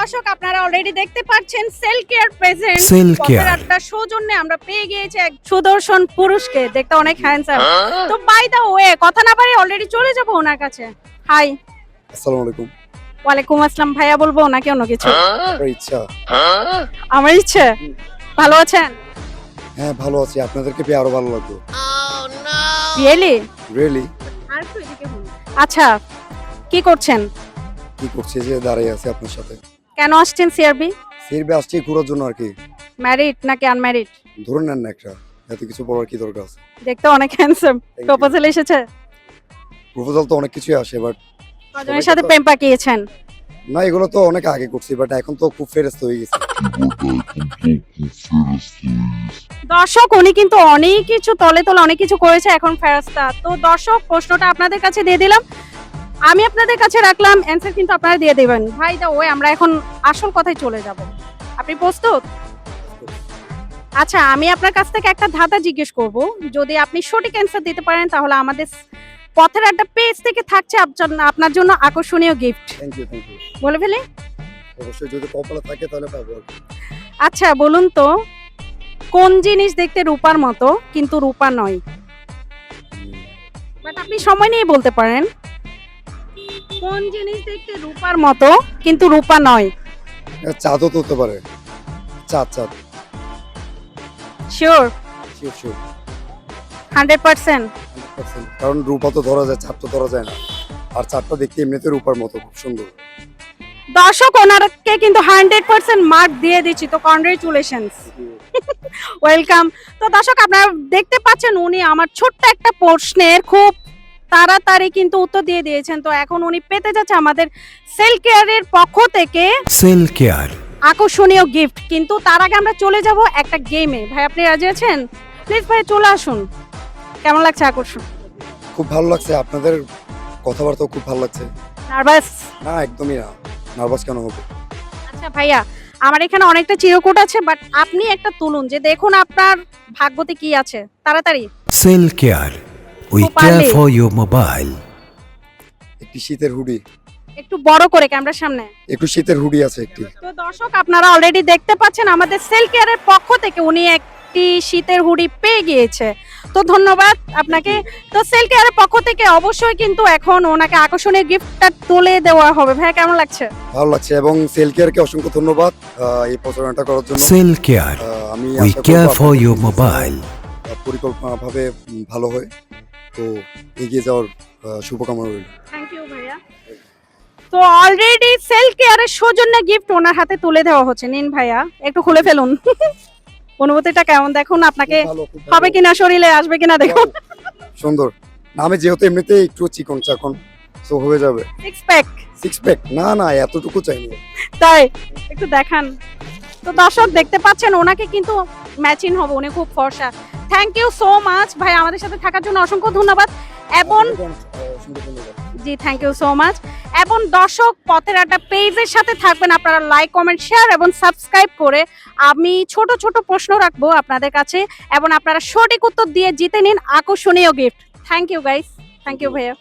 দর্শক আপনারা অলরেডি দেখতে পাচ্ছেন Cell Care present Cell Care একটা সৌজন্যে আমরা পেয়ে গিয়েছি এক সুদর্শন পুরুষকে, দেখতে অনেক হ্যান্ডসাম। তো বাই দা ওয়ে কথা না বাড়ি অলরেডি চলে যাব ওনার কাছে। হাই। আসসালামু আলাইকুম। ওয়ালাইকুম আসসালাম। ভাইয়া বলবো নাকি অন্য কিছু? আপনার ইচ্ছা। আমার ইচ্ছে। ভালো আছেন? হ্যাঁ ভালো আছি, আপনাদেরকে পেয়ে আরো ভালো লাগলো। রিয়েলি? রিয়েলি? আর একটু এদিকে বলুন। আচ্ছা, কি করছেন? কি করছি যে দাঁড়িয়ে আছি আপনার সাথে। কেন আসছেন সিআরবি? সিরবে আসছি ঘোরার জন্য আর কি। ম্যারিড নাকি আনম্যারিড? ধরুন নেন না একটা, এত কিছু বলার কি দরকার আছে? দেখতে অনেক হ্যান্ডসাম। you. প্রপোজাল এসেছে? প্রপোজাল তো অনেক কিছুই আসে, বাট কজনের সাথে প্রেম পাকিয়েছেন? না এগুলো তো অনেক আগে করছি, বাট এখন তো খুব ফেরেস্ত হয়ে গেছে। দর্শক উনি কিন্তু অনেক কিছু তলে তলে অনেক কিছু করেছে, এখন ফেরস্তা। তো দর্শক প্রশ্নটা আপনাদের কাছে দিয়ে দিলাম, আমি আপনাদের কাছে রাখলাম, অ্যানসার কিন্তু আপনারা দিয়ে দিবেন। ভাই দা ওয়ে আমরা এখন আসল কথায় চলে যাব। আপনি প্রস্তুত? আচ্ছা, আমি আপনার কাছ থেকে একটা ধাঁধা জিজ্ঞেস করব, যদি আপনি সঠিক অ্যানসার দিতে পারেন তাহলে আমাদের পথের একটা পেজ থেকে থাকছে আপনার জন্য আকর্ষণীয় গিফট। Thank you. বলে ফেলি? অবশ্যই যদি কপালে থাকে তাহলে পাবো আর কি। আচ্ছা বলুন তো, কোন জিনিস দেখতে রূপার মতো কিন্তু রূপা নয়? বাট আপনি সময় নিয়ে বলতে পারেন। কোন জিনিস দেখতে রূপার মতো কিন্তু রূপা নয়? চাঁদও তো হতে পারে। চাঁদ। শিওর? Sure sure 100%? 100%। কারণ রূপা তো ধরা যায়, চাঁদ তো ধরা যায় না। আর চাঁদটা দেখতে এমনিতে রূপার মতো খুব সুন্দর। দর্শক ওনারকে কিন্তু 100% মার্ক দিয়ে দিচ্ছি, তো কনগ্রেচুলেশনস, ওয়েলকাম। তো দর্শক আপনারা দেখতে পাচ্ছেন উনি আমার ছোট্ট একটা প্রশ্নের খুব তাড়াতাড়ি কিন্তু উত্তর দিয়ে দিয়েছেন। তো এখন উনি পেতে যাচ্ছে আমাদের সেল কেয়ারের পক্ষ থেকে সেল কেয়ার আকর্ষণীয় গিফট। কিন্তু তার আগে আমরা চলে যাব একটা গেমে। ভাই আপনি রাজি আছেন? প্লিজ ভাই চলে আসুন। কেমন লাগছে আকর্ষণ? খুব ভালো লাগছে, আপনাদের কথাবার্তাও খুব ভালো লাগছে। নার্ভাস? না একদমই না, নার্ভাস কেন হবো? আচ্ছা ভাইয়া, আমার এখানে অনেকটা চিরকুট আছে, বাট আপনি একটা তুলুন যে দেখুন আপনার ভাগ্যতে কি আছে, তাড়াতাড়ি। সেল কেয়ার উই খুব কেয়ার পারলে। For your mobile. একটি শীতের হুডি, একটু বড় করে ক্যামেরার সামনে। একটু শীতের হুডি আছে একটি। তো দর্শক আপনারা অলরেডি দেখতে পাচ্ছেন আমাদের সেল কেয়ারের পক্ষ থেকে উনি একটি শীতের হুডি পেয়ে গিয়েছে। তো ধন্যবাদ আপনাকে। তো সেল কেয়ারের পক্ষ থেকে অবশ্যই কিন্তু এখন ওনাকে আকর্ষণীয় গিফটটা তুলে দেওয়া হবে। ভাই কেমন লাগছে? ভালো লাগছে, এবং সেল কেয়ারকে অসংখ্য ধন্যবাদ এই প্রচারণাটা করার জন্য। সেল কেয়ার আমি উই আশা কেয়ার করব ফর আপনাদের ইউর business মোবাইল। পরিকল্পনাভাবে ভালো হয়, তো এগিয়ে যাওয়ার শুভকামনা রইল। থ্যাংক ইউ ভাইয়া। তো অলরেডি সেল কেয়ারের সৌজন্য গিফট ওনার হাতে তুলে দেওয়া হচ্ছে। নিন ভাইয়া, একটু খুলে ফেলুন। অনুভূতিটা কেমন দেখুন, আপনাকে খুব ভালো। হবে কিনা, শরীরে আসবে কিনা দেখুন। সুন্দর না, আমি যেহেতু এমনিতেই একটু চিকন চাকন, তো হয়ে যাবে। Six pack? সিক্স প্যাক না এতটুকু চাইনি। তাই একটু দেখান। তো দর্শক দেখতে পাচ্ছেন ওনাকে কিন্তু ম্যাচিং হবে, উনি খুব ফর্সা। থ্যাংক ইউ সো মাচ ভাই, আমাদের সাথে থাকার জন্য অসংখ্য ধন্যবাদ। এবং অসংখ্য ধন্যবাদ। জি থ্যাংক ইউ সো মাচ। এবং দর্শক পথের একটা পেজের সাথে থাকবেন আপনারা, লাইক কমেন্ট শেয়ার এবং সাবস্ক্রাইব করে। আমি ছোট ছোট প্রশ্ন রাখবো আপনাদের কাছে এবং আপনারা সঠিক উত্তর দিয়ে জিতে নিন আকর্ষণীয় gift. Thank you guys, thank you ভাইয়া।